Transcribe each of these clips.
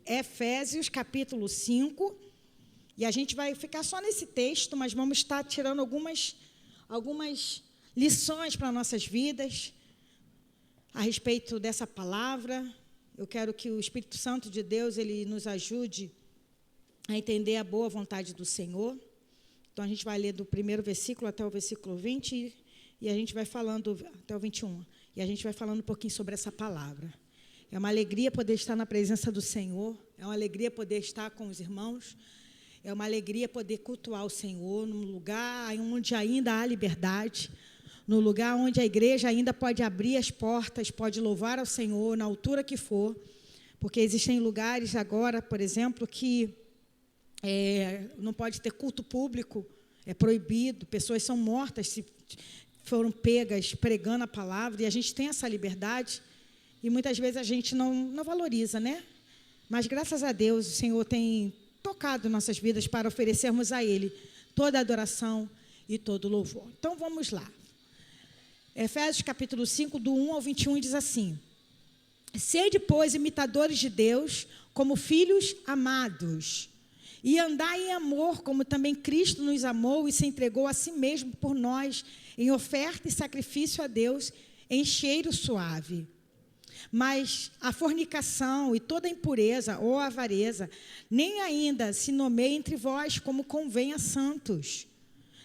Efésios, capítulo 5, e a gente vai ficar só nesse texto, mas vamos estar tirando algumas lições para nossas vidas a respeito dessa palavra. Eu quero que o Espírito Santo de Deus, ele nos ajude a entender a boa vontade do Senhor. Então, a gente vai ler do primeiro versículo até o versículo 20, e a gente vai falando até o 21, e a gente vai falando um pouquinho sobre essa palavra. É uma alegria poder estar na presença do Senhor, é uma alegria poder estar com os irmãos, é uma alegria poder cultuar o Senhor num lugar onde ainda há liberdade, no lugar onde a igreja ainda pode abrir as portas, pode louvar ao Senhor na altura que for, porque existem lugares agora, por exemplo, que não pode ter culto público, é proibido, pessoas são mortas se foram pegas pregando a palavra, e a gente tem essa liberdade, e muitas vezes a gente não valoriza, né? Mas, graças a Deus, o Senhor tem tocado nossas vidas para oferecermos a Ele toda a adoração e todo o louvor. Então, vamos lá. Efésios, capítulo 5, do 1 ao 21, diz assim: Sede, pois, imitadores de Deus, como filhos amados, e andai em amor, como também Cristo nos amou e se entregou a si mesmo por nós, em oferta e sacrifício a Deus, em cheiro suave. Mas a fornicação e toda impureza ou avareza, nem ainda se nomeia entre vós como convém a santos.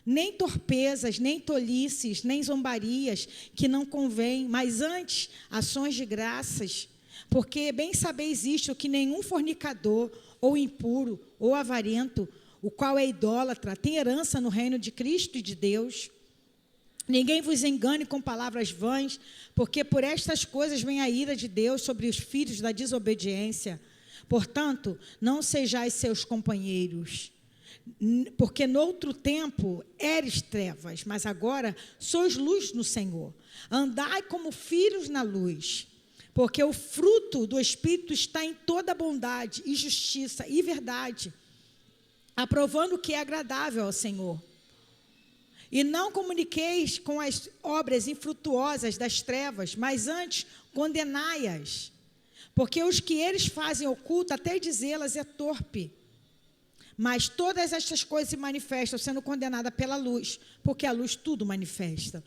Nem torpezas, nem tolices, nem zombarias, que não convém, mas antes ações de graças. Porque bem sabeis isto, que nenhum fornicador, ou impuro, ou avarento, o qual é idólatra, tem herança no reino de Cristo e de Deus. Ninguém vos engane com palavras vãs, porque por estas coisas vem a ira de Deus sobre os filhos da desobediência. Portanto, não sejais seus companheiros, porque noutro tempo eres trevas, mas agora sois luz no Senhor. Andai como filhos na luz, porque o fruto do Espírito está em toda bondade e justiça e verdade, aprovando o que é agradável ao Senhor. E não comuniqueis com as obras infrutuosas das trevas, mas antes condenai-as, porque os que eles fazem oculto, até dizê-las é torpe. Mas todas estas coisas se manifestam, sendo condenada pela luz, porque a luz tudo manifesta.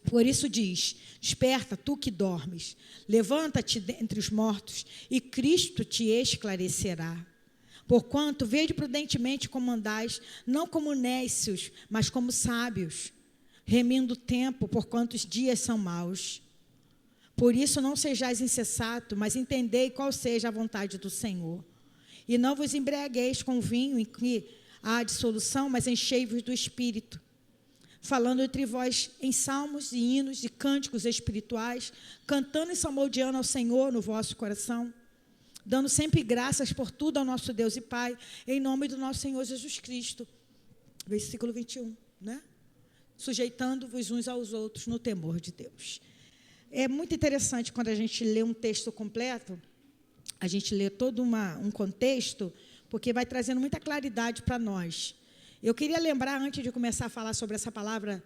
Por isso diz: desperta, tu que dormes, levanta-te dentre os mortos, e Cristo te esclarecerá. Porquanto, vede prudentemente como andais, não como nécios, mas como sábios, remindo o tempo, porquanto os dias são maus. Por isso não sejais insensato, mas entendei qual seja a vontade do Senhor. E não vos embriagueis com vinho em que há dissolução, mas enchei-vos do Espírito, falando entre vós em salmos e hinos e cânticos espirituais, cantando e salmodiando ao Senhor no vosso coração, dando sempre graças por tudo ao nosso Deus e Pai, em nome do nosso Senhor Jesus Cristo. Versículo 21, né? Sujeitando-vos uns aos outros no temor de Deus. É muito interessante quando a gente lê um texto completo, a gente lê todo um contexto, porque vai trazendo muita claridade para nós. Eu queria lembrar, antes de começar a falar sobre essa palavra,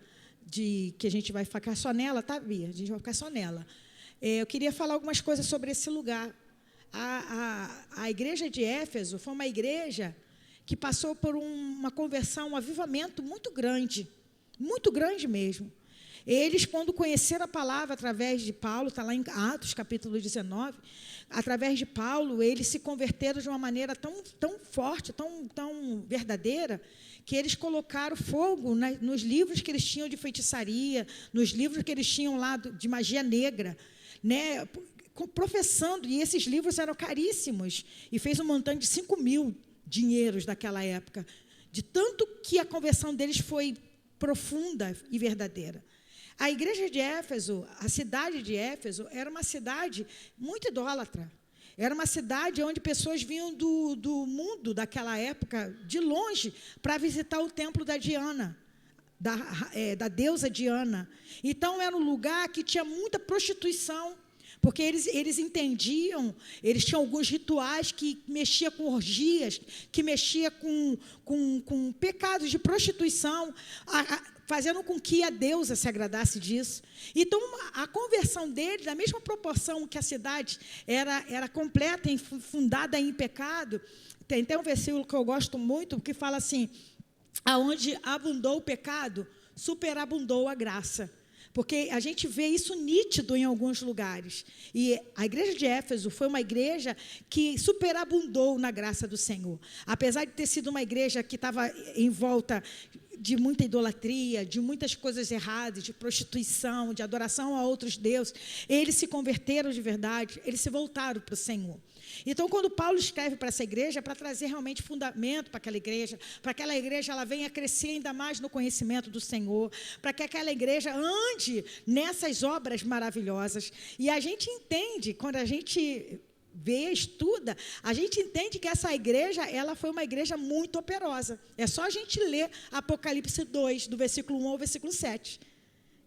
que a gente vai ficar só nela, tá, Bia? A gente vai ficar só nela. Eu queria falar algumas coisas sobre esse lugar. A igreja de Éfeso foi uma igreja que passou por uma conversão, um avivamento muito grande mesmo. Eles, quando conheceram a palavra através de Paulo, está lá em Atos, capítulo 19, através de Paulo, eles se converteram de uma maneira tão forte, tão verdadeira, que eles colocaram fogo nos livros que eles tinham de feitiçaria, nos livros que eles tinham lá de magia negra, né, professando, e esses livros eram caríssimos, e fez um montante de 5.000 dinheiros daquela época, de tanto que a conversão deles foi profunda e verdadeira. A igreja de Éfeso, a cidade de Éfeso, era uma cidade muito idólatra. Era uma cidade onde pessoas vinham do mundo daquela época, de longe, para visitar o templo da Diana, da deusa Diana. Então, era um lugar que tinha muita prostituição, porque eles entendiam, eles tinham alguns rituais que mexiam com orgias, que mexiam com pecados de prostituição. fazendo com que a deusa se agradasse disso. Então, a conversão dele, da mesma proporção que a cidade era completa, fundada em pecado, tem um versículo que eu gosto muito, que fala assim, aonde abundou o pecado, superabundou a graça. Porque a gente vê isso nítido em alguns lugares. E a igreja de Éfeso foi uma igreja que superabundou na graça do Senhor. Apesar de ter sido uma igreja que estava em volta de muita idolatria, de muitas coisas erradas, de prostituição, de adoração a outros deuses, eles se converteram de verdade, eles se voltaram para o Senhor. Então, quando Paulo escreve para essa igreja, é para trazer realmente fundamento para aquela igreja ela venha crescer ainda mais no conhecimento do Senhor, para que aquela igreja ande nessas obras maravilhosas. E a gente entende, quando a gente vê, estuda, a gente entende que essa igreja, ela foi uma igreja muito operosa. É só a gente ler Apocalipse 2, do versículo 1 ao versículo 7.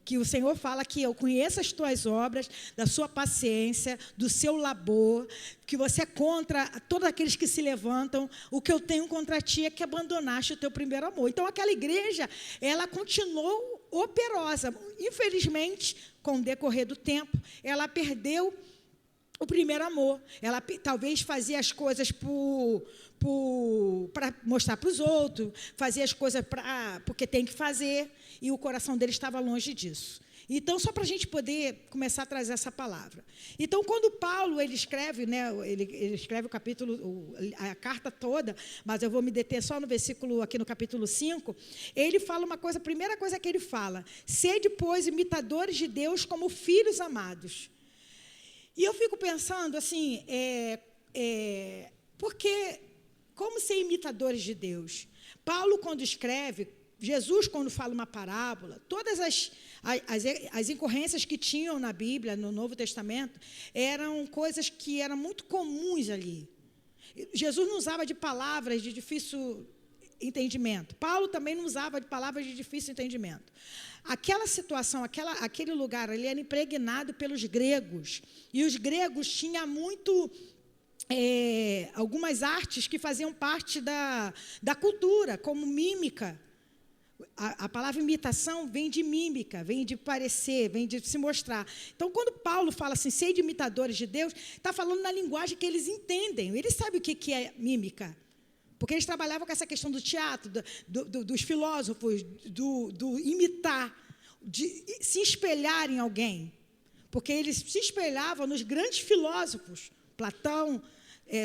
Que o Senhor fala que eu conheço as tuas obras, da sua paciência, do seu labor, que você é contra todos aqueles que se levantam, o que eu tenho contra ti é que abandonaste o teu primeiro amor. Então, aquela igreja, ela continuou operosa. Infelizmente, com o decorrer do tempo, ela perdeu o primeiro amor. Ela talvez fazia as coisas para mostrar para os outros, fazia as coisas porque tem que fazer, e o coração dele estava longe disso. Então, só para a gente poder começar a trazer essa palavra. Então, quando Paulo ele escreve, né, ele escreve o capítulo, a carta toda, mas eu vou me deter só no versículo, aqui no capítulo 5, ele fala uma coisa, a primeira coisa que ele fala, sede, pois, imitadores de Deus como filhos amados. E eu fico pensando assim, porque como ser imitadores de Deus? Paulo, quando escreve, Jesus, quando fala uma parábola, todas as incorrências que tinham na Bíblia, no Novo Testamento, eram coisas que eram muito comuns ali. Jesus não usava de palavras de difícil entendimento. Paulo também não usava de palavras de difícil entendimento. Aquela situação, aquele lugar, ele era impregnado pelos gregos. E os gregos tinham muito... algumas artes que faziam parte da cultura, como mímica. A palavra imitação vem de mímica, vem de parecer, vem de se mostrar. Então, quando Paulo fala assim, sede imitadores de Deus, está falando na linguagem que eles entendem. Eles sabem o que é mímica. Porque eles trabalhavam com essa questão do teatro, dos filósofos, do imitar, de se espelhar em alguém. Porque eles se espelhavam nos grandes filósofos, Platão,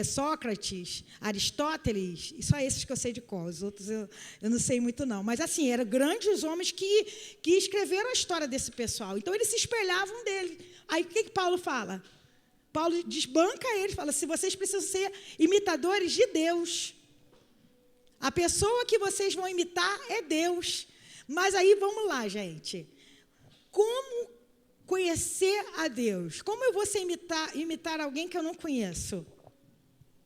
Sócrates, Aristóteles, e só esses que eu sei de cor, os outros eu não sei muito não, mas assim, eram grandes homens que escreveram a história desse pessoal, então eles se espelhavam dele. Aí o que Paulo fala? Paulo desbanca eles, fala, se vocês precisam ser imitadores de Deus, a pessoa que vocês vão imitar é Deus. Mas aí vamos lá, gente, como conhecer a Deus? Como eu vou imitar alguém que eu não conheço?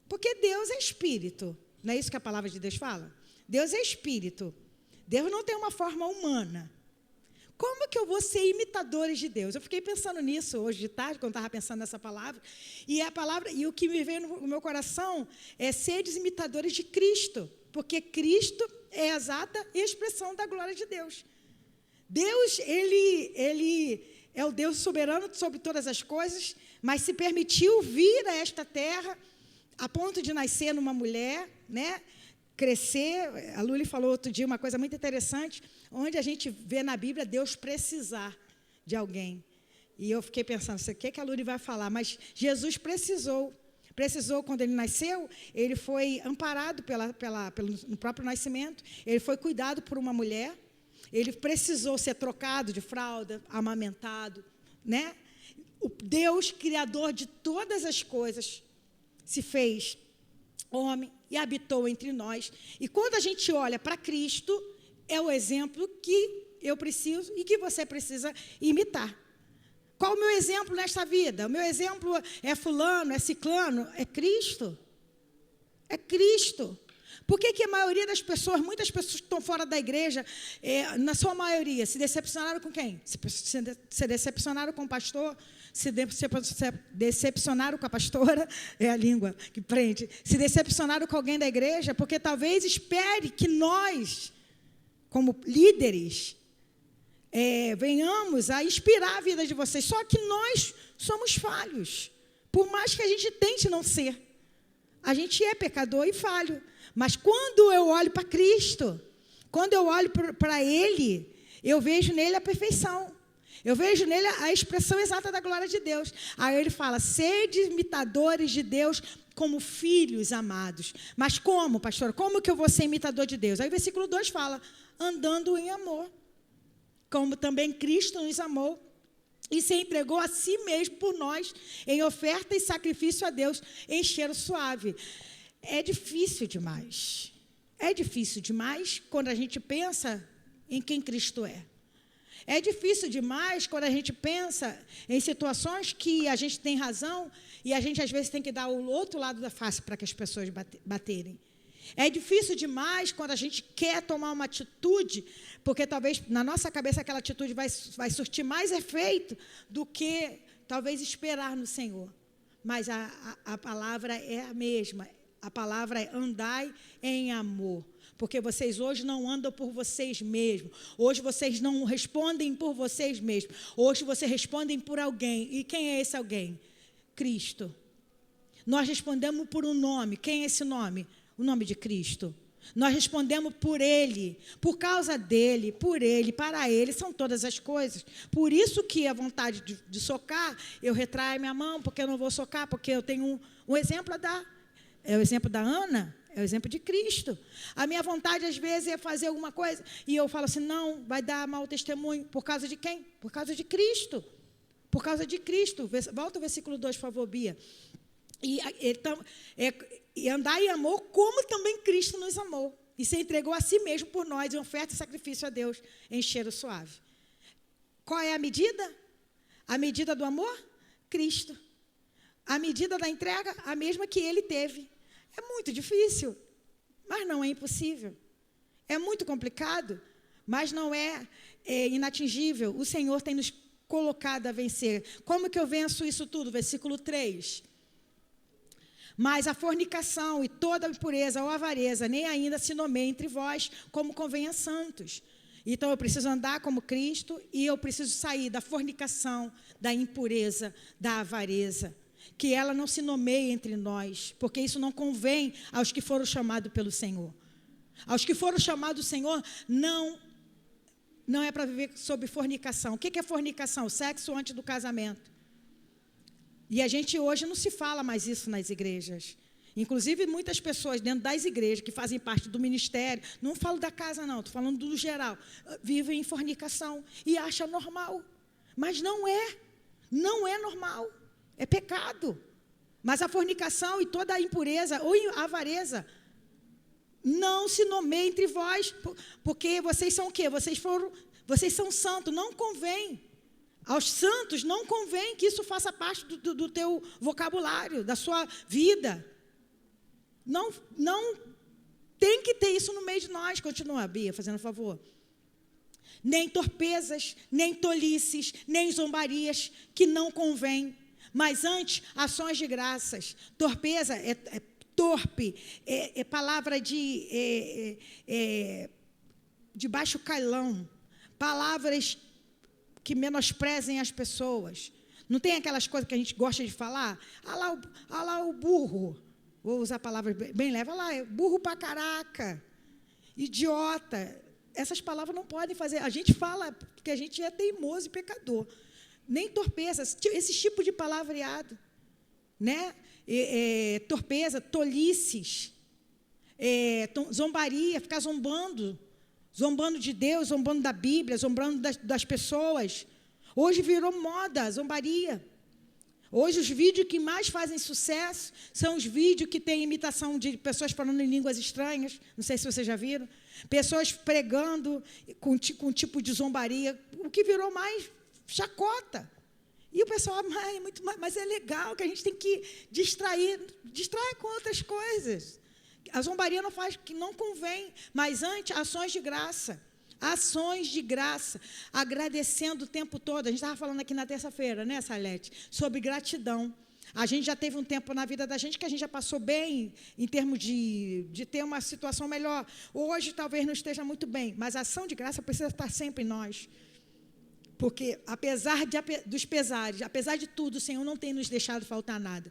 Porque Deus é espírito. Não é isso que a palavra de Deus fala? Deus é espírito. Deus não tem uma forma humana. Como que eu vou ser imitadores de Deus? Eu fiquei pensando nisso hoje de tarde, quando estava pensando nessa palavra. E o que me veio no meu coração é seres imitadores de Cristo. Porque Cristo é a exata expressão da glória de Deus. Deus, ele é o Deus soberano sobre todas as coisas, mas se permitiu vir a esta terra a ponto de nascer numa mulher, né? Crescer. A Luli falou outro dia uma coisa muito interessante, onde a gente vê na Bíblia Deus precisar de alguém. E eu fiquei pensando, o que a Luli vai falar? Mas Jesus precisou quando ele nasceu, ele foi amparado pelo próprio nascimento, ele foi cuidado por uma mulher, ele precisou ser trocado de fralda, amamentado, né? O Deus, criador de todas as coisas, se fez homem e habitou entre nós. E quando a gente olha para Cristo, é o exemplo que eu preciso e que você precisa imitar. Qual o meu exemplo nesta vida? O meu exemplo é fulano, é ciclano? É Cristo. É Cristo. Por que a maioria das pessoas, muitas pessoas que estão fora da igreja, na sua maioria, se decepcionaram com quem? Se decepcionaram com o pastor, se decepcionaram com a pastora, é a língua que prende, se decepcionaram com alguém da igreja, porque talvez espere que nós, como líderes, venhamos a inspirar a vida de vocês. Só que nós somos falhos. Por mais que a gente tente não ser. A gente é pecador e falho. Mas quando eu olho para Cristo, quando eu olho para Ele, eu vejo nele a perfeição. Eu vejo nele a expressão exata da glória de Deus. Aí ele fala, sede imitadores de Deus como filhos amados. Mas como, pastor? Como que eu vou ser imitador de Deus? Aí o versículo 2 fala, andando em amor. Como também Cristo nos amou e se entregou a si mesmo por nós, em oferta e sacrifício a Deus, em cheiro suave. É difícil demais. É difícil demais quando a gente pensa em quem Cristo é. É difícil demais quando a gente pensa em situações que a gente tem razão e a gente, às vezes, tem que dar o outro lado da face para que as pessoas baterem. É difícil demais quando a gente quer tomar uma atitude, porque talvez na nossa cabeça aquela atitude vai surtir mais efeito do que talvez esperar no Senhor. Mas a palavra é a mesma. A palavra é andai em amor. Porque vocês hoje não andam por vocês mesmos. Hoje vocês não respondem por vocês mesmos. Hoje vocês respondem por alguém. E quem é esse alguém? Cristo. Nós respondemos por um nome. Quem é esse nome? O nome de Cristo. Nós respondemos por Ele, por causa dEle, por Ele, para Ele, são todas as coisas. Por isso que a vontade de socar, eu retraio minha mão, porque eu não vou socar, porque eu tenho um exemplo a dar. É o exemplo da Ana, é o exemplo de Cristo. A minha vontade, às vezes, é fazer alguma coisa, e eu falo assim, não, vai dar mau testemunho. Por causa de quem? Por causa de Cristo. Por causa de Cristo. Volta o versículo 2, por favor, Bia. E andar em amor, como também Cristo nos amou. E se entregou a si mesmo por nós, em oferta e sacrifício a Deus, em cheiro suave. Qual é a medida? A medida do amor? Cristo. A medida da entrega? A mesma que Ele teve. É muito difícil, mas não é impossível. É muito complicado, mas não é inatingível. O Senhor tem nos colocado a vencer. Como que eu venço isso tudo? Versículo 3. Mas a fornicação e toda a impureza ou avareza nem ainda se nomeia entre vós, como convém a santos. Então, eu preciso andar como Cristo e eu preciso sair da fornicação, da impureza, da avareza. Que ela não se nomeie entre nós, porque isso não convém aos que foram chamados pelo Senhor. Aos que foram chamados do Senhor, não é para viver sob fornicação. O que é fornicação? Sexo antes do casamento. E a gente hoje não se fala mais isso nas igrejas. Inclusive, muitas pessoas dentro das igrejas, que fazem parte do ministério, não falo da casa não, estou falando do geral, vivem em fornicação e acham normal. Mas não é normal. É pecado. Mas a fornicação e toda a impureza ou a avareza não se nomeia entre vós, porque vocês são o quê? Vocês são santos, não convém. Aos santos não convém que isso faça parte do teu vocabulário, da sua vida. Não tem que ter isso no meio de nós. Continua, Bia, fazendo um favor. Nem torpezas, nem tolices, nem zombarias, que não convém. Mas antes, ações de graças. Torpeza é torpe, é palavra de baixo calão. Palavras que menosprezem as pessoas. Não tem aquelas coisas que a gente gosta de falar? Ah lá o burro. Vou usar palavras bem leves. Ah lá, burro pra caraca. Idiota. Essas palavras não podem fazer. A gente fala porque a gente é teimoso e pecador. Nem torpeza, esse tipo de palavreado, né? Torpeza, tolices, zombaria, ficar zombando de Deus, zombando da Bíblia, zombando das pessoas. Hoje virou moda, zombaria. Hoje os vídeos que mais fazem sucesso são os vídeos que têm imitação de pessoas falando em línguas estranhas, não sei se vocês já viram, pessoas pregando com tipo de zombaria, o que virou mais chacota. E o pessoal, mas é legal que a gente tem que distrai com outras coisas. A zombaria não faz, que não convém, mas antes, ações de graça, agradecendo o tempo todo. A gente estava falando aqui na terça-feira, né, Salete, sobre gratidão. A gente já teve um tempo na vida da gente que a gente já passou bem em termos de ter uma situação melhor. Hoje talvez não esteja muito bem, mas a ação de graça precisa estar sempre em nós. Porque, dos pesares, apesar de tudo, o Senhor não tem nos deixado faltar nada.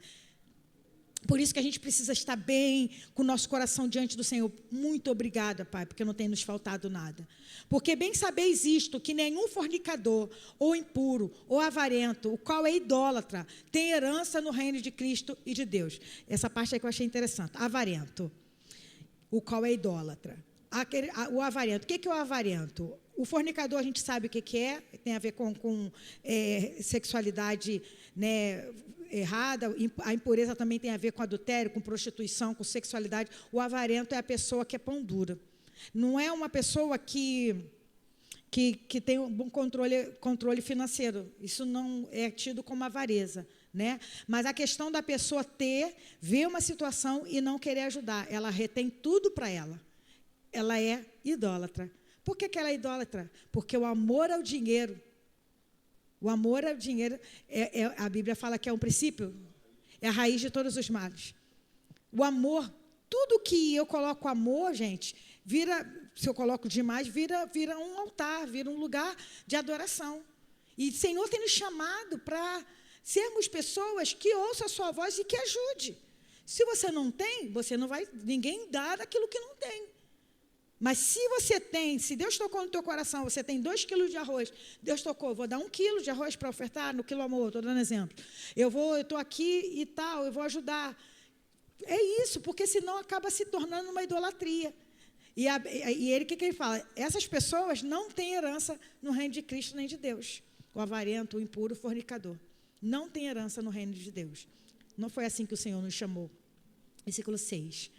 Por isso que a gente precisa estar bem, com o nosso coração diante do Senhor. Muito obrigada, Pai, porque não tem nos faltado nada. Porque bem sabeis isto, que nenhum fornicador, ou impuro, ou avarento, o qual é idólatra, tem herança no reino de Cristo e de Deus. Essa parte aí que eu achei interessante. Avarento, o qual é idólatra. O avarento. O que é o avarento? O fornicador, a gente sabe o que é, tem a ver com sexualidade, né, errada. A impureza também tem a ver com adultério, com prostituição, com sexualidade. O avarento é a pessoa que é pão dura. Não é uma pessoa que tem um bom controle financeiro. Isso não é tido como avareza, né? Mas a questão da pessoa ver uma situação e não querer ajudar. Ela retém tudo para ela. Ela é idólatra. Por que ela é idólatra? Porque o amor ao dinheiro, a Bíblia fala que é um princípio, é a raiz de todos os males. O amor, tudo que eu coloco amor, gente, se eu coloco demais, vira um altar, vira um lugar de adoração. E o Senhor tem nos chamado para sermos pessoas que ouçam a sua voz e que ajude. Se você não tem, ninguém dá daquilo que não tem. Mas se você tem, se Deus tocou no teu coração, você tem 2 quilos de arroz, Deus tocou, vou dar 1 quilo de arroz para ofertar no Quilo Amor, estou dando exemplo. Eu estou aqui e tal, eu vou ajudar. É isso, porque senão acaba se tornando uma idolatria. E ele, o que ele fala? Essas pessoas não têm herança no reino de Cristo nem de Deus. O avarento, o impuro, o fornicador. Não tem herança no reino de Deus. Não foi assim que o Senhor nos chamou. Versículo 6.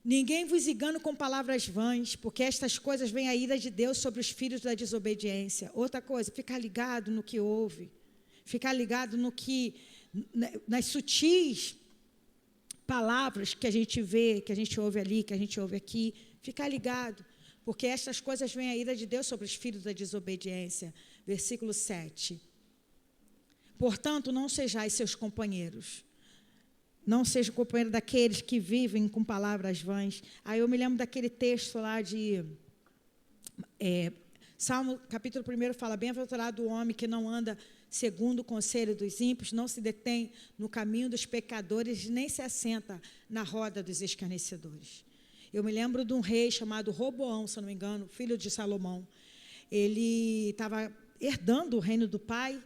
Ninguém vos engane com palavras vãs, porque estas coisas vêm a ira de Deus sobre os filhos da desobediência. Outra coisa, ficar ligado no que ouve, ficar ligado nas sutis palavras que a gente vê, que a gente ouve ali, que a gente ouve aqui, ficar ligado, porque estas coisas vêm a ira de Deus sobre os filhos da desobediência. Versículo 7. Portanto, não sejais seus companheiros. Não seja companheiro daqueles que vivem com palavras vãs. Aí eu me lembro daquele texto lá de Salmo, capítulo 1, fala: bem-aventurado o homem que não anda segundo o conselho dos ímpios, não se detém no caminho dos pecadores, nem se assenta na roda dos escarnecedores. Eu me lembro de um rei chamado Roboão, se não me engano, filho de Salomão. Ele estava herdando o reino do pai,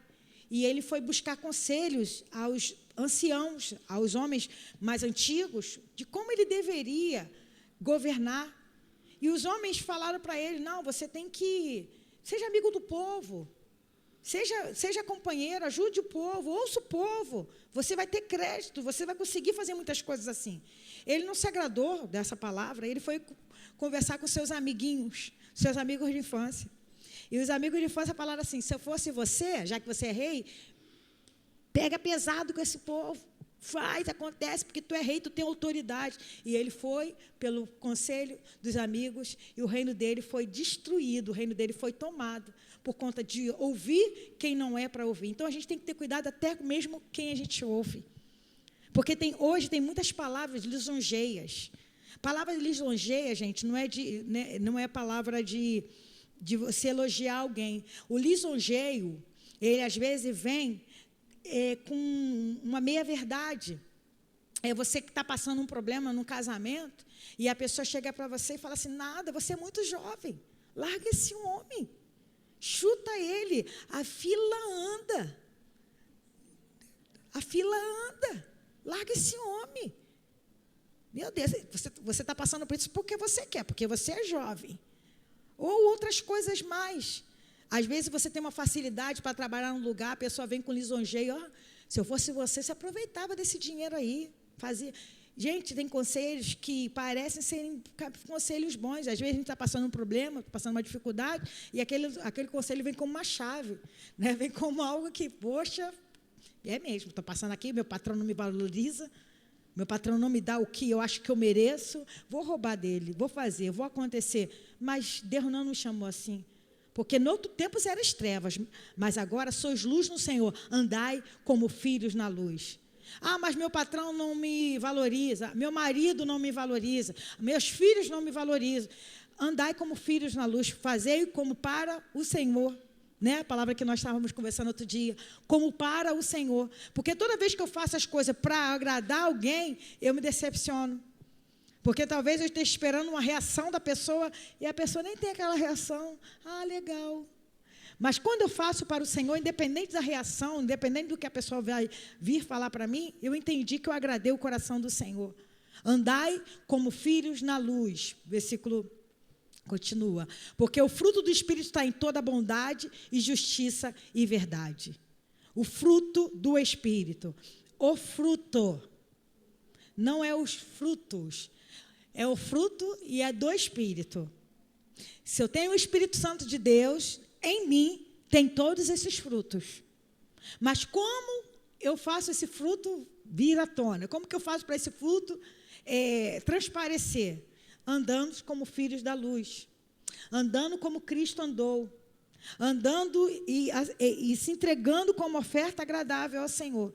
e ele foi buscar conselhos aos anciãos, aos homens mais antigos, de como ele deveria governar. E os homens falaram para ele: não, você tem que... Seja amigo do povo, seja companheiro, ajude o povo, ouça o povo, você vai ter crédito, você vai conseguir fazer muitas coisas assim. Ele não se agradou dessa palavra, ele foi conversar com seus amiguinhos, seus amigos de infância. E os amigos de infância falaram assim: se eu fosse você, já que você é rei, pega pesado com esse povo, acontece, porque tu é rei, tu tem autoridade. E ele foi pelo conselho dos amigos, e o reino dele foi destruído, o reino dele foi tomado, por conta de ouvir quem não é para ouvir. Então, a gente tem que ter cuidado até mesmo quem a gente ouve. Porque hoje tem muitas palavras lisonjeias. Palavra lisonjeia, gente, não é palavra de você elogiar alguém. O lisonjeio, ele às vezes vem com uma meia-verdade. É você que está passando um problema num casamento e a pessoa chega para você e fala assim: nada, você é muito jovem, larga esse homem, chuta ele, a fila anda, larga esse homem. Meu Deus, você está passando por isso porque você quer, porque você é jovem. Ou outras coisas mais. Às vezes você tem uma facilidade para trabalhar num lugar, a pessoa vem com lisonjeio: se eu fosse você, se aproveitava desse dinheiro aí, fazia. Gente, tem conselhos que parecem serem conselhos bons. Às vezes a gente está passando um problema, passando uma dificuldade, e aquele conselho vem como uma chave, né? Vem como algo que, poxa, é mesmo, estou passando aqui, meu patrão não me valoriza, meu patrão não me dá o que eu acho que eu mereço, vou roubar dele, vou fazer, vou acontecer. Mas Deus não nos chamou assim. Porque no outro tempo eram trevas, mas agora sois luz no Senhor, andai como filhos na luz. Mas meu patrão não me valoriza, meu marido não me valoriza, meus filhos não me valorizam. andai como filhos na luz, fazei como para o Senhor. Né? A palavra que nós estávamos conversando outro dia, como para o Senhor. Porque toda vez que eu faço as coisas para agradar alguém, eu me decepciono. Porque talvez eu esteja esperando uma reação da pessoa e a pessoa nem tem aquela reação. Ah, legal. Mas quando eu faço para o Senhor, independente da reação, independente do que a pessoa vai vir falar para mim, eu entendi que eu agradei o coração do Senhor. Andai como filhos na luz. Versículo continua. Porque o fruto do Espírito está em toda bondade e justiça e verdade. O fruto do Espírito. O fruto. Não é os frutos. É o fruto e é do Espírito. Se eu tenho o Espírito Santo de Deus, em mim tem todos esses frutos. Mas como eu faço esse fruto vir à tona? Como que eu faço para esse fruto transparecer? Andando como filhos da luz. Andando como Cristo andou. Andando e se entregando como oferta agradável ao Senhor.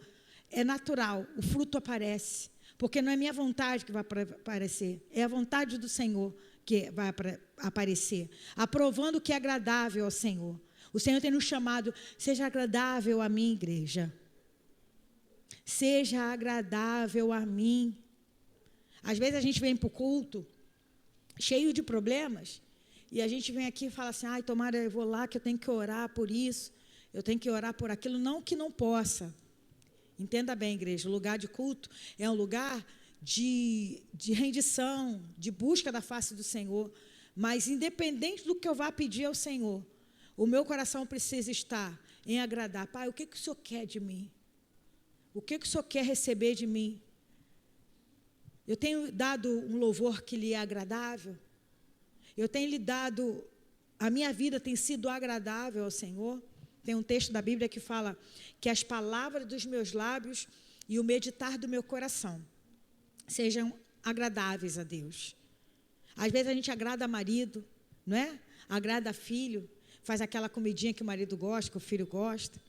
É natural, o fruto aparece. Porque não é minha vontade que vai aparecer, é a vontade do Senhor que vai aparecer, aprovando o que é agradável ao Senhor. O Senhor tem nos chamado, seja agradável a mim, igreja. Seja agradável a mim. Às vezes a gente vem para o culto, cheio de problemas, e a gente vem aqui e fala assim, ai, tomara, eu vou lá que eu tenho que orar por isso, eu tenho que orar por aquilo, não que não possa. Entenda bem, igreja, o lugar de culto é um lugar de rendição, de busca da face do Senhor. Mas, independente do que eu vá pedir ao Senhor, o meu coração precisa estar em agradar. Pai, o que o Senhor quer de mim? O que o Senhor quer receber de mim? Eu tenho dado um louvor que lhe é agradável? Eu tenho lhe dado... A minha vida tem sido agradável ao Senhor? Tem um texto da Bíblia que fala que as palavras dos meus lábios e o meditar do meu coração sejam agradáveis a Deus. Às vezes a gente agrada marido, não é? Agrada filho, faz aquela comidinha que o marido gosta, que o filho gosta.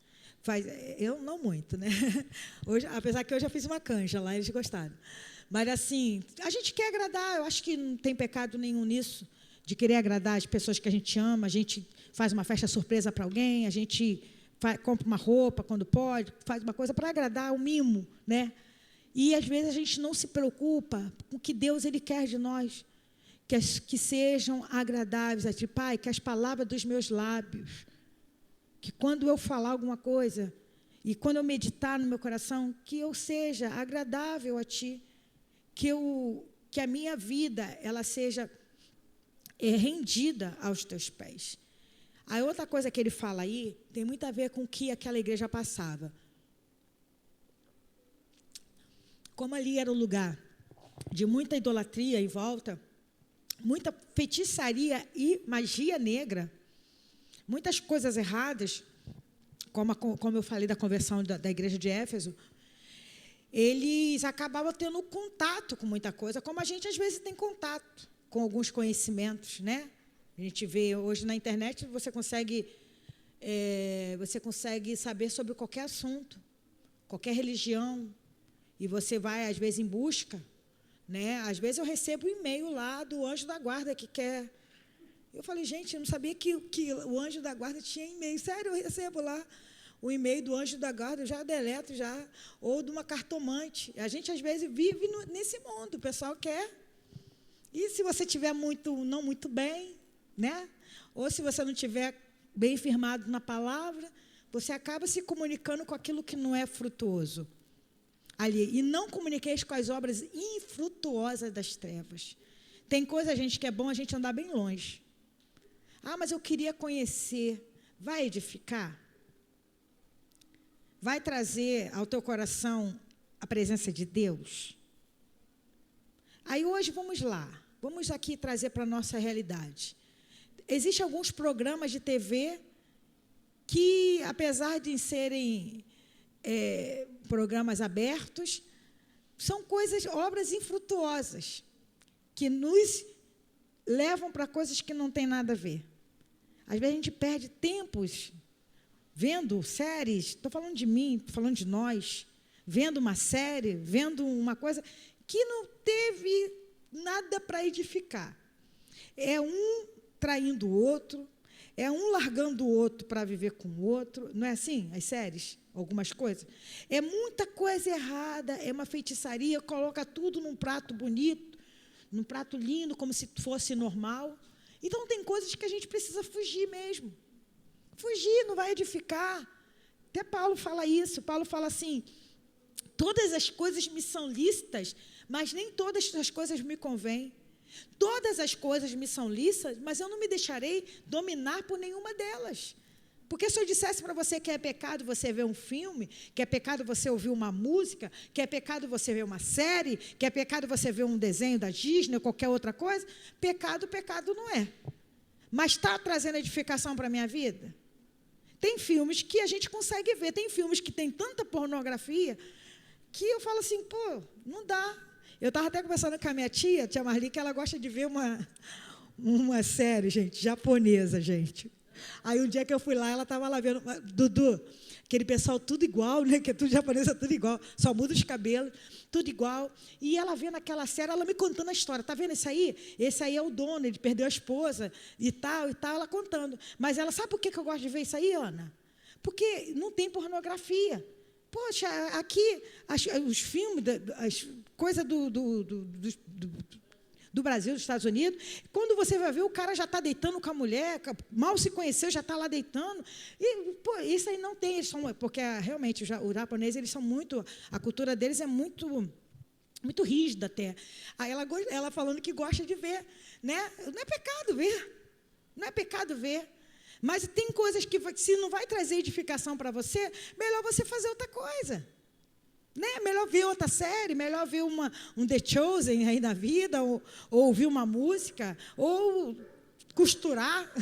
Eu não muito, né? Hoje, apesar que eu já fiz uma canja lá, eles gostaram. Mas assim, a gente quer agradar, eu acho que não tem pecado nenhum nisso, de querer agradar as pessoas que a gente ama, a gente faz uma festa surpresa para alguém, a gente compra uma roupa quando pode, faz uma coisa para agradar, o mimo, né? E às vezes a gente não se preocupa com o que Deus ele quer de nós, que sejam agradáveis a ti, Pai, que as palavras dos meus lábios, que quando eu falar alguma coisa e quando eu meditar no meu coração, que eu seja agradável a ti, que a minha vida ela seja rendida aos teus pés. A outra coisa que ele fala aí tem muito a ver com o que aquela igreja passava. Como ali era o lugar de muita idolatria em volta, muita feitiçaria e magia negra, muitas coisas erradas, como eu falei da conversão da igreja de Éfeso, eles acabavam tendo contato com muita coisa, como a gente às vezes tem contato com alguns conhecimentos, né? A gente vê hoje na internet, você consegue saber sobre qualquer assunto, qualquer religião, e você vai, às vezes, em busca, né? Às vezes eu recebo um e-mail lá do anjo da guarda que quer... Eu falei, gente, eu não sabia que o anjo da guarda tinha e-mail. Sério, eu recebo lá o e-mail do anjo da guarda, eu já deleto, ou de uma cartomante. A gente, às vezes, vive nesse mundo, o pessoal quer. E se você estiver não muito bem, né? Ou se você não estiver bem firmado na palavra, você acaba se comunicando com aquilo que não é frutuoso ali. E não comuniqueis com as obras infrutuosas das trevas. Tem coisa, gente, que é bom a gente andar bem longe. Ah, mas eu queria conhecer. Vai edificar? Vai trazer ao teu coração a presença de Deus? Aí hoje vamos lá. Vamos aqui trazer para a nossa realidade. Existem alguns programas de TV que, apesar de serem programas abertos, são obras infrutuosas, que nos levam para coisas que não têm nada a ver. Às vezes a gente perde tempos vendo séries, estou falando de mim, estou falando de nós, vendo uma série, vendo uma coisa que não teve nada para edificar. É um traindo o outro, é um largando o outro para viver com o outro. Não é assim, as séries? Algumas coisas. É muita coisa errada, é uma feitiçaria, coloca tudo num prato bonito, num prato lindo, como se fosse normal. Então, tem coisas que a gente precisa fugir mesmo. Fugir, não vai edificar. Até Paulo fala isso. Paulo fala assim, todas as coisas me são lícitas, mas nem todas as coisas me convêm. Todas as coisas me são lícitas, mas eu não me deixarei dominar por nenhuma delas. Porque se eu dissesse para você que é pecado você ver um filme, que é pecado você ouvir uma música, que é pecado você ver uma série, que é pecado você ver um desenho da Disney ou qualquer outra coisa, pecado não é. Mas está trazendo edificação para a minha vida? Tem filmes que a gente consegue ver, tem filmes que tem tanta pornografia, que eu falo assim, pô, não dá. Eu estava até conversando com a minha tia Marli, que ela gosta de ver uma série, gente, japonesa, gente. Aí um dia que eu fui lá, ela estava lá vendo, Dudu, aquele pessoal tudo igual, né? Que é tudo japonês, é tudo igual, só muda os cabelos, tudo igual. E ela vendo aquela série, ela me contando a história. Tá vendo esse aí? Esse aí é o dono, ele perdeu a esposa e tal, ela contando. Mas ela, sabe por que eu gosto de ver isso aí, Ana? Porque não tem pornografia. Poxa, aqui, os filmes, as coisas do Brasil, dos Estados Unidos, quando você vai ver, o cara já está deitando com a mulher, mal se conheceu, já está lá deitando. E, pô, isso aí não tem, porque realmente os japoneses, eles são muito, a cultura deles é muito rígida até. Aí ela falando que gosta de ver, né? Não é pecado ver, não é pecado ver. Mas tem coisas que, se não vai trazer edificação para você, melhor você fazer outra coisa. Né? Melhor ver outra série, melhor ver um The Chosen aí na vida, ou ouvir uma música, ou costurar,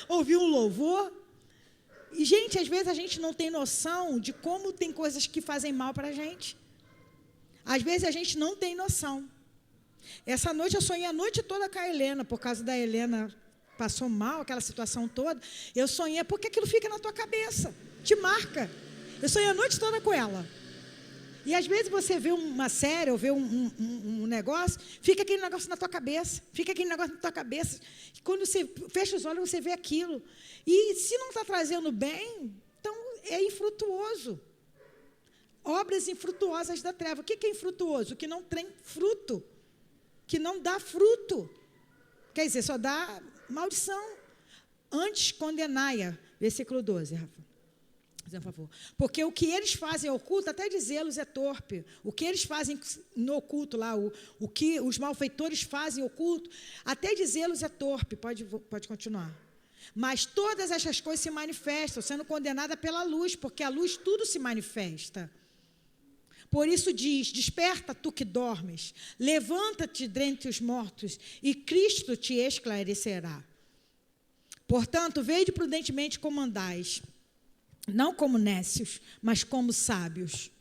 ouvir um louvor. E, gente, às vezes a gente não tem noção de como tem coisas que fazem mal para a gente. Às vezes a gente não tem noção. Essa noite eu sonhei a noite toda com a Helena, por causa da Helena passou mal, aquela situação toda. Eu sonhei, porque aquilo fica na tua cabeça, te marca. Eu sonhei a noite toda com ela. E às vezes você vê uma série ou vê um negócio, fica aquele negócio na tua cabeça, E quando você fecha os olhos, você vê aquilo. E se não está trazendo bem, então é infrutuoso. Obras infrutuosas da treva. O que é infrutuoso? O que não tem fruto, que não dá fruto. Quer dizer, só dá maldição. Antes condenai-a. Versículo 12, Rafa. Por favor. Porque o que eles fazem oculto, até dizê-los é torpe. O que eles fazem no oculto lá, o que os malfeitores fazem oculto, até dizê-los é torpe. Pode continuar. Mas todas essas coisas se manifestam, sendo condenada pela luz, porque a luz tudo se manifesta. Por isso diz, desperta tu que dormes, levanta-te dentre os mortos, e Cristo te esclarecerá. Portanto, vede prudentemente como andais, não como nécios, mas como sábios,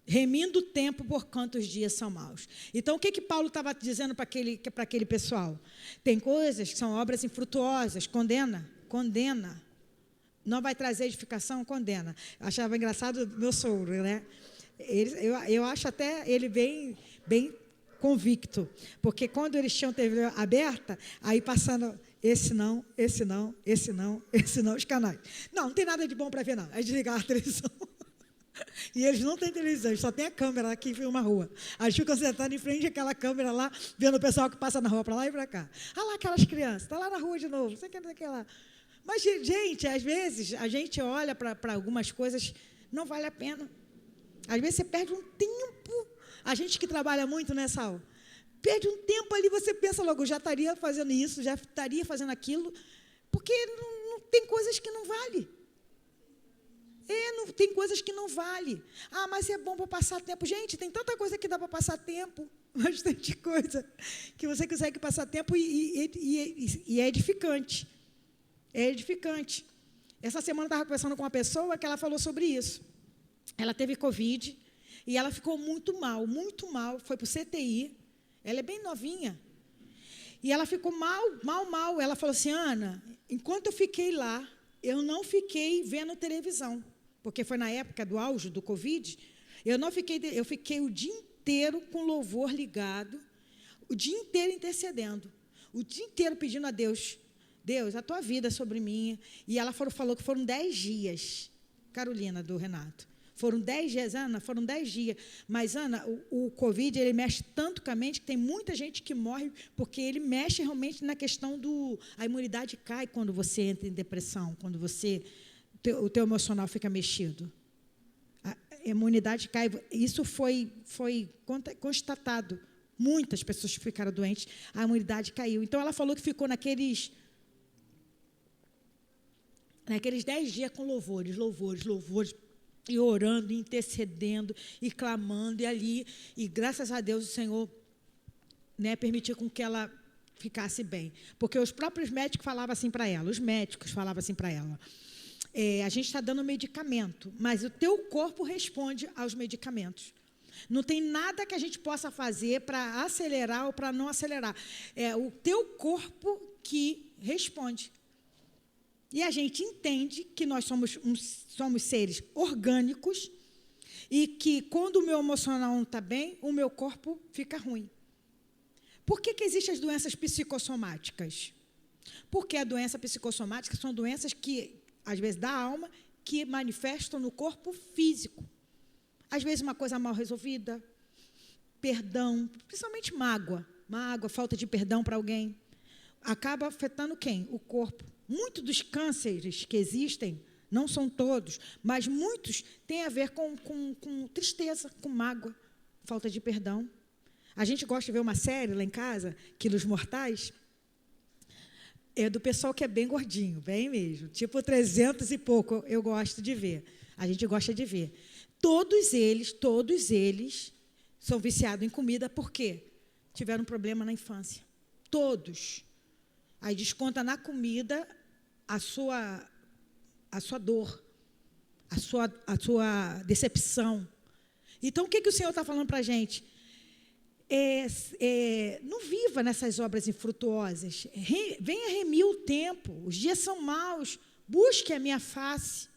remindo o tempo, porquanto os dias são maus. Então, o que Paulo estava dizendo para aquele pessoal? Tem coisas que são obras infrutuosas, condena. Não vai trazer edificação, condena. Eu achava engraçado meu sogro, né? Eu acho até ele bem convicto, porque quando eles tinham TV aberta, aí passando... Esse não, os canais. Não tem nada de bom para ver, não. É desligar a televisão. E eles não têm televisão, só tem a câmera aqui em uma rua. Aí ficam sentados em frente àquela câmera lá, vendo o pessoal que passa na rua, para lá e para cá. Ah lá, aquelas crianças, está lá na rua de novo, não sei o que lá. Mas, gente, às vezes, a gente olha para algumas coisas, não vale a pena. Às vezes, você perde um tempo. A gente que trabalha muito nessa aula, perde um tempo ali, você pensa logo, já estaria fazendo isso, já estaria fazendo aquilo, porque não tem coisas que não vale. Não tem coisas que não vale. Ah, mas é bom para passar tempo. Gente, tem tanta coisa que dá para passar tempo, bastante coisa, que você consegue passar tempo e é edificante. É edificante. Essa semana eu estava conversando com uma pessoa que ela falou sobre isso. Ela teve Covid e ela ficou muito mal, foi para o CTI. Ela é bem novinha. E ela ficou mal. Ela falou assim, Ana, enquanto eu fiquei lá, eu não fiquei vendo televisão, porque foi na época do auge do Covid. Eu fiquei o dia inteiro com louvor ligado, o dia inteiro intercedendo. o dia inteiro pedindo a Deus, Deus, a tua vida é sobre mim. E ela falou que foram 10 dias, Carolina, do Renato. Foram 10 dias, Ana, foram 10 dias. Mas, Ana, o Covid, ele mexe tanto com a mente que tem muita gente que morre porque ele mexe realmente na questão do... A imunidade cai quando você entra em depressão, quando o teu emocional fica mexido. A imunidade cai. Isso foi constatado. Muitas pessoas ficaram doentes, a imunidade caiu. Então, ela falou que ficou naqueles 10 dias com louvores, e orando, e intercedendo, e clamando, e ali, e graças a Deus o Senhor, né, permitiu com que ela ficasse bem. Porque os próprios médicos falavam assim para ela, a gente está dando medicamento, mas o teu corpo responde aos medicamentos. Não tem nada que a gente possa fazer para acelerar ou para não acelerar. É o teu corpo que responde. E a gente entende que nós somos seres orgânicos e que, quando o meu emocional não está bem, o meu corpo fica ruim. Por que existem as doenças psicossomáticas? Porque a doença psicossomática são doenças que, às vezes, da alma, que manifestam no corpo físico. Às vezes, uma coisa mal resolvida, perdão, principalmente mágoa, falta de perdão para alguém, acaba afetando quem? O corpo. Muitos dos cânceres que existem, não são todos, mas muitos têm a ver com tristeza, com mágoa, falta de perdão. A gente gosta de ver uma série lá em casa, Quilos Mortais, é do pessoal que é bem gordinho, bem mesmo, tipo 300 e pouco, eu gosto de ver. A gente gosta de ver. Todos eles são viciados em comida, por quê? Tiveram um problema na infância. Todos. Aí desconta na comida a sua dor, a sua decepção. Então, o que o Senhor está falando para a gente? Não viva nessas obras infrutuosas. Venha remir o tempo. Os dias são maus. Busque a minha face.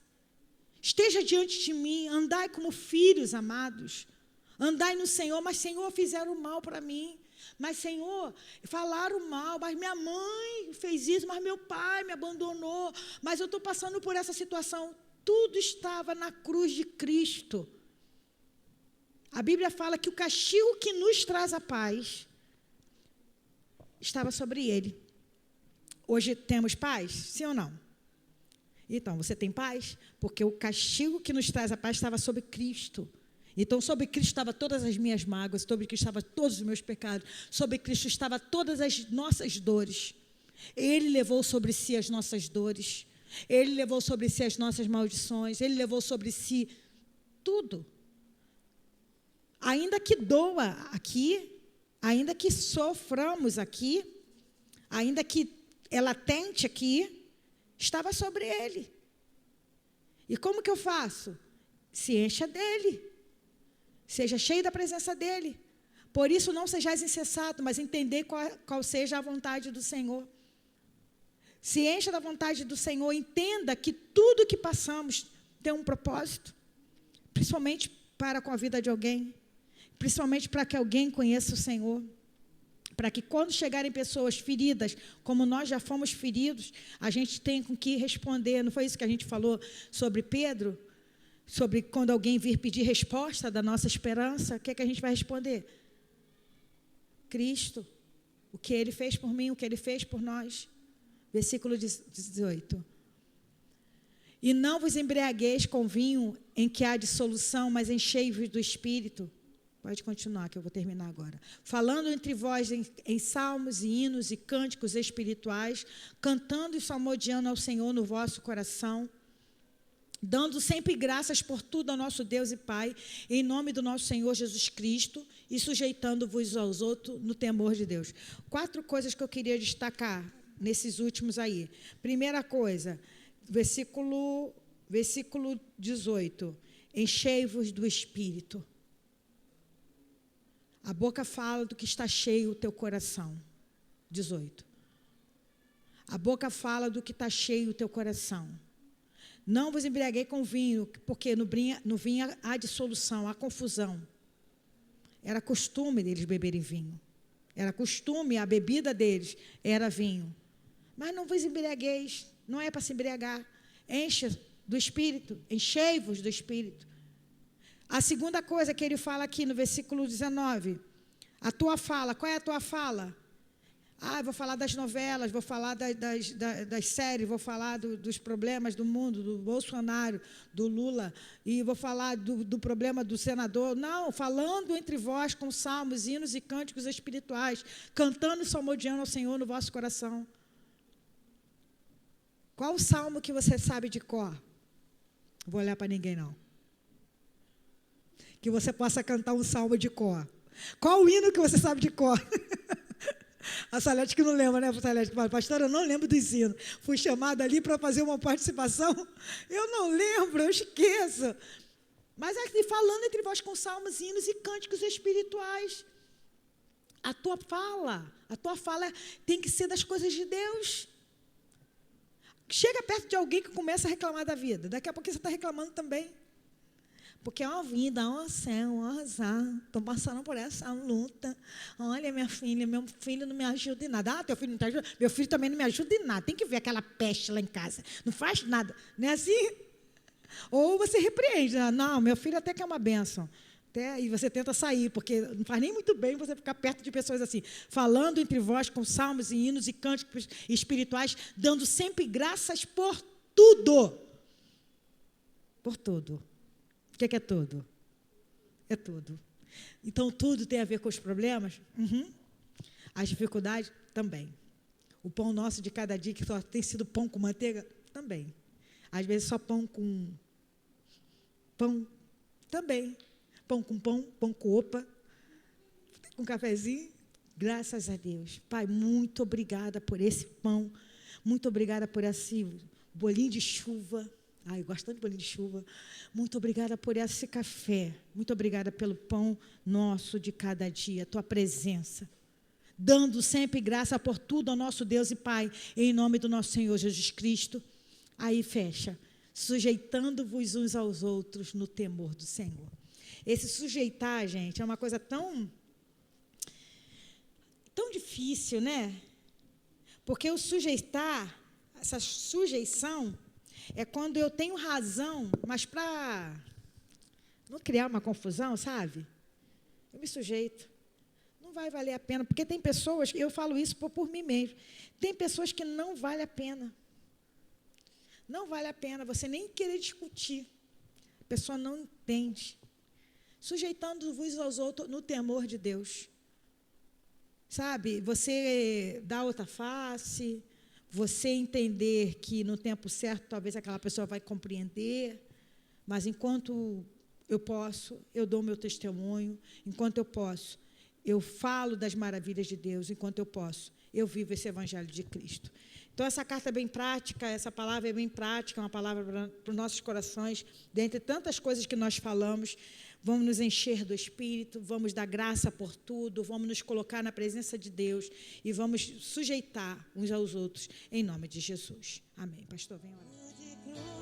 Esteja diante de mim. Andai como filhos amados. Andai no Senhor. Mas, Senhor, fizeram mal para mim. Mas, Senhor, falaram mal. Mas minha mãe fez isso. Mas meu pai me abandonou. Mas eu estou passando por essa situação. Tudo estava na cruz de Cristo. A Bíblia fala que o castigo que nos traz a paz estava sobre ele. Hoje temos paz? Sim ou não? Então, você tem paz? Porque o castigo que nos traz a paz estava sobre Cristo. Então, sobre Cristo estavam todas as minhas mágoas, sobre Cristo estavam todos os meus pecados, sobre Cristo estavam todas as nossas dores. Ele levou sobre si as nossas dores. Ele levou sobre si as nossas maldições. Ele levou sobre si tudo. Ainda que doa aqui, ainda que soframos aqui, ainda que ela tente aqui, estava sobre ele. E como que eu faço? Se encha dele. Seja cheio da presença dele. Por isso, não sejais insensato, mas entender qual seja a vontade do Senhor. Se encha da vontade do Senhor, entenda que tudo que passamos tem um propósito, principalmente para com a vida de alguém, principalmente para que alguém conheça o Senhor, para que quando chegarem pessoas feridas, como nós já fomos feridos, a gente tem com que responder. Não foi isso que a gente falou sobre Pedro? Sobre quando alguém vir pedir resposta da nossa esperança, o que é que a gente vai responder? Cristo, o que Ele fez por mim, o que Ele fez por nós. Versículo 18. E não vos embriagueis com vinho em que há dissolução, mas enchei-vos do Espírito. Pode continuar, que eu vou terminar agora. Falando entre vós em salmos e hinos e cânticos espirituais, cantando e salmodiando ao Senhor no vosso coração, dando sempre graças por tudo ao nosso Deus e Pai, em nome do nosso Senhor Jesus Cristo, e sujeitando-vos aos outros no temor de Deus. 4 coisas que eu queria destacar nesses últimos aí. Primeira coisa, versículo 18. Enchei-vos do Espírito. A boca fala do que está cheio o teu coração. 18. A boca fala do que está cheio o teu coração. Não vos embriaguei com vinho, porque no vinho há dissolução, há confusão. Era costume deles beberem vinho. Era costume, a bebida deles era vinho. Mas não vos embriagueis, não é para se embriagar. Enche do Espírito, enchei-vos do Espírito. A segunda coisa que ele fala aqui no versículo 19, a tua fala, qual é a tua fala? Eu vou falar das novelas, vou falar das séries, vou falar dos problemas do mundo, do Bolsonaro, do Lula, e vou falar do problema do senador. Não, falando entre vós com salmos, hinos e cânticos espirituais, cantando e salmodiando ao Senhor no vosso coração. Qual o salmo que você sabe de cor? Não vou olhar para ninguém, não. Que você possa cantar um salmo de cor. Qual o hino que você sabe de cor? A Salete que não lembra, né, Salete? Pastora, eu não lembro do ensino. Fui chamada ali para fazer uma participação. Eu não lembro, eu esqueço. Mas aqui, falando entre vós com salmos, hinos e cânticos espirituais. A tua fala tem que ser das coisas de Deus. Chega perto de alguém que começa a reclamar da vida. Daqui a pouco você está reclamando também. Porque, vida, céu, azar, estou passando por essa luta. Olha, minha filha, meu filho não me ajuda em nada. Teu filho não te ajuda? Meu filho também não me ajuda em nada. Tem que ver aquela peste lá em casa. Não faz nada. Não é assim? Ou você repreende. Não, meu filho até que é uma bênção. E você tenta sair, porque não faz nem muito bem você ficar perto de pessoas assim, falando entre vós com salmos e hinos e cânticos espirituais, dando sempre graças por tudo. Por tudo. O que é tudo? É tudo. Então, tudo tem a ver com os problemas? As dificuldades? Também. O pão nosso de cada dia, que só tem sido pão com manteiga? Também. Às vezes, só pão com pão? Também. Pão com opa, com cafezinho. Graças a Deus. Pai, muito obrigada por esse pão. Muito obrigada por esse bolinho de chuva. Eu gosto tanto de bolinho de chuva. Muito obrigada por esse café. Muito obrigada pelo pão nosso de cada dia, tua presença. Dando sempre graça por tudo ao nosso Deus e Pai, em nome do nosso Senhor Jesus Cristo. Aí fecha. Sujeitando-vos uns aos outros no temor do Senhor. Esse sujeitar, gente, é uma coisa tão difícil, né? Porque o sujeitar, essa sujeição, é quando eu tenho razão, mas para não criar uma confusão, sabe? Eu me sujeito. Não vai valer a pena, porque tem pessoas, eu falo isso por mim mesmo, tem pessoas que não vale a pena. Não vale a pena você nem querer discutir. A pessoa não entende. Sujeitando-vos aos outros no temor de Deus. Sabe, você dá outra face, você entender que no tempo certo talvez aquela pessoa vai compreender, mas enquanto eu posso, eu dou meu testemunho, enquanto eu posso, eu falo das maravilhas de Deus, enquanto eu posso, eu vivo esse evangelho de Cristo. Então, essa carta é bem prática, essa palavra é bem prática, é uma palavra para os nossos corações, dentre tantas coisas que nós falamos. Vamos nos encher do Espírito, vamos dar graça por tudo, vamos nos colocar na presença de Deus e vamos sujeitar uns aos outros, em nome de Jesus. Amém. Pastor, vem orar.